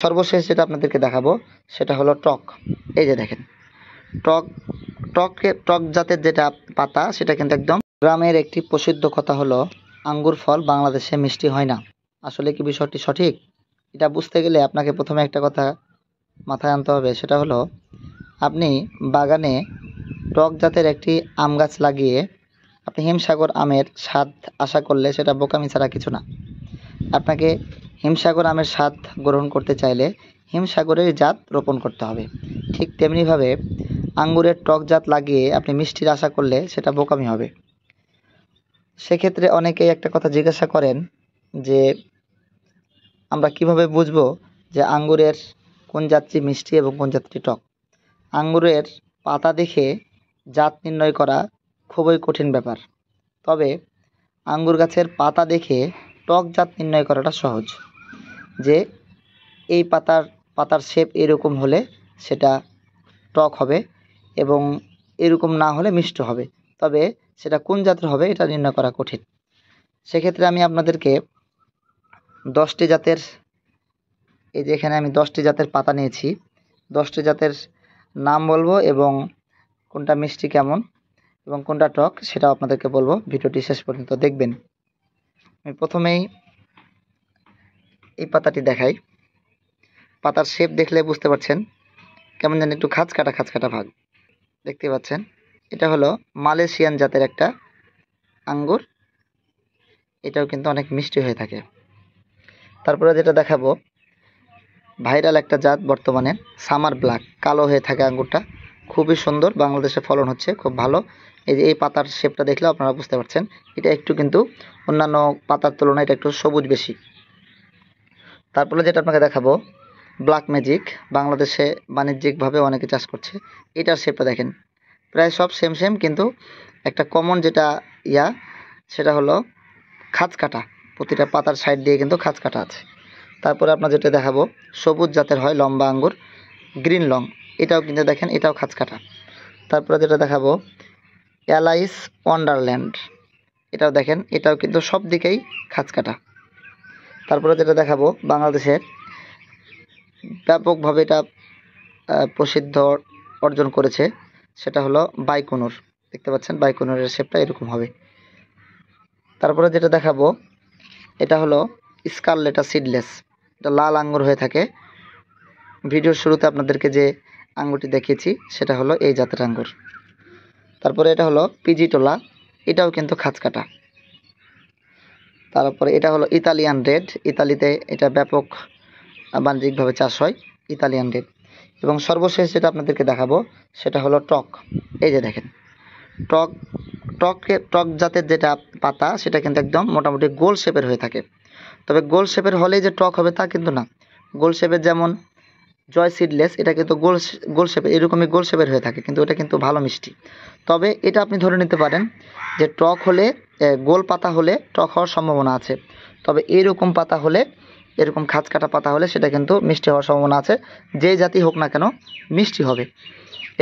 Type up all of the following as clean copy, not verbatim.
সর্বশেষ যেটা আপনাদেরকে দেখাবো সেটা হলো টক। এই যে দেখেন টক, টক জাতের যেটা পাতা সেটা কিন্তু একদম। গ্রামের একটি প্রসিদ্ধ কথা হলো আঙ্গুর ফল বাংলাদেশে মিষ্টি হয় না। আসলে কি বিষয়টি সঠিক? এটা বুঝতে গেলে আপনাকে প্রথমে একটা কথা মাথায় আনতে হবে, সেটা হলো আপনি বাগানে টক জাতের একটি আম গাছ লাগিয়ে আপনি হিমসাগর আমের স্বাদ আশা করলে সেটা বোকামি ছাড়া কিছু না। আপনাকে হিমসাগর আমের স্বাদ গ্রহণ করতে চাইলে হিমসাগরের জাত রোপণ করতে হবে। ঠিক তেমনিভাবে আঙ্গুরের টক জাত লাগিয়ে আপনি মিষ্টির আশা করলে সেটা বোকামি হবে। সেক্ষেত্রে অনেকেই একটা কথা জিজ্ঞাসা করেন যে আমরা কিভাবে বুঝবো যে আঙ্গুরের কোন জাতটি মিষ্টি এবং কোন জাতটি টক? আঙ্গুরের পাতা দেখে জাত নির্ণয় করা খুবই কঠিন ব্যাপার। তবে আঙ্গুর গাছের পাতা দেখে টক জাত নির্ণয় করাটা সহজ। যে এই পাতার শেপ এরকম হলে সেটা টক হবে এবং এরকম না হলে মিষ্টি হবে। তবে সেটা কোন জাতের হবে এটা নির্ণয় করা কঠিন। সেক্ষেত্রে আমি আপনাদেরকে 10টি জাতের, এই যে এখানে আমি 10টি জাতের পাতা নিয়েছি, 10টি জাতের নাম বলবো এবং কোনটা মিষ্টি কেমন এবং কোনটা টক সেটাও আপনাদেরকে বলবো। ভিডিওটি শেষ পর্যন্ত দেখবেন। আমি প্রথমেই এই পাতাটি দেখাই। পাতার শেপ দেখলে বুঝতে পারছেন কেমন যেন একটু খাঁচকাটা ভাগ দেখতে পাচ্ছেন। এটা হলো মালয়েশিয়ান জাতের একটা আঙ্গুর, এটাও কিন্তু অনেক মিষ্টি হয়ে থাকে। তারপরে যেটা দেখাবো ভাইরাল একটা জাত বর্তমানে, সামার ব্ল্যাক, কালো হয়ে থাকে আঙ্গুরটা, খুবই সুন্দর, বাংলাদেশে ফলন হচ্ছে খুব ভালো। এই যে এই পাতার শেপটা দেখলে আপনারা বুঝতে পারছেন এটা একটু কিন্তু অন্যান্য পাতার তুলনায় এটা একটু সবুজ বেশি। তারপরে যেটা আপনাকে দেখাবো ব্ল্যাক ম্যাজিক, বাংলাদেশে বাণিজ্যিকভাবে অনেকে চাষ করছে। এটার শেপটা দেখেন প্রায় সব সেম কিন্তু একটা কমন যেটা সেটা হলো খাঁচকাটা, প্রতিটা পাতার সাইড দিয়ে কিন্তু খাঁচকাটা আছে। তারপরে আপনার যেটা দেখাবো সবুজ জাতের হয় লম্বা আঙ্গুর, গ্রিন লং, এটাও কিন্তু দেখেন এটাও খাঁচকাটা। তারপরে যেটা দেখাবো অ্যালাইস ওয়ান্ডারল্যান্ড, এটাও দেখেন এটাও কিন্তু সব দিকেই খাঁচকাটা। তারপরে যেটা দেখাবো বাংলাদেশের ব্যাপকভাবে এটা প্রসিদ্ধ অর্জন করেছে সেটা হলো বাইকুনুর। দেখতে পাচ্ছেন বাইকুনুরের শেপটা এরকম হবে। তারপরে যেটা দেখাবো এটা হলো স্কারলেটা সিডলেস, এটা লাল আঙ্গুর হয়ে থাকে। ভিডিওর শুরুতে আপনাদেরকে যে আঙ্গুরটি দেখিয়েছি সেটা হলো এই জাতের আঙ্গুর। তারপরে এটা হলো পিজিটোলা, এটাও কিন্তু খাঁচকাটা। তারপরে এটা হলো ইতালিয়ান রেড, ইতালিতে এটা ব্যাপক বাণিজ্যিকভাবে চাষ হয়, ইতালিয়ান রেড। এবং সর্বশেষ যেটা আপনাদেরকে দেখাবো সেটা হলো টক। এই যে দেখেন টক জাতের যেটা পাতা সেটা কিন্তু একদম মোটামুটি গোল শেপের হয়ে থাকে। তবে গোল শেপের হলেই যে টক হবে তা কিন্তু না। গোল শেপের যেমন জয় সিডলেস, এটা কিন্তু গোল শেপের, এরকমই গোল শেপের হয়ে থাকে কিন্তু এটা কিন্তু ভালো মিষ্টি। তবে এটা আপনি ধরে নিতে পারেন যে টক হলে, গোল পাতা হলে টক হওয়ার সম্ভাবনা আছে। তবে এইরকম পাতা হলে, এরকম খাঁচকাটা পাতা হলে সেটা কিন্তু মিষ্টি হওয়ার সম্ভাবনা আছে। যেই জাতি হোক না কেন মিষ্টি হবে,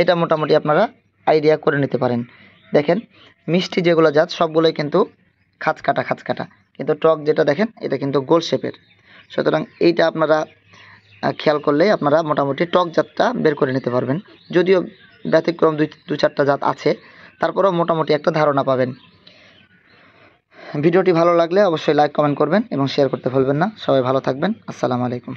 এটা মোটামুটি আপনারা আইডিয়া করে নিতে পারেন। দেখেন মিষ্টি যেগুলো জাত সবগুলোই কিন্তু খাঁচকাটা, কিন্তু টক যেটা দেখেন এটা কিন্তু গোল শেপের। সুতরাং এইটা আপনারা খেয়াল করলেই আপনারা মোটামুটি টক জাতটা বের করে নিতে পারবেন। যদিও ব্যতিক্রম দু চারটা জাত আছে, তারপরেও মোটামুটি একটা ধারণা পাবেন। ভিডিওটি ভালো লাগলে অবশ্যই লাইক কমেন্ট করবেন এবং শেয়ার করতে ভুলবেন না। সবাই ভালো থাকবেন। আসসালামু আলাইকুম।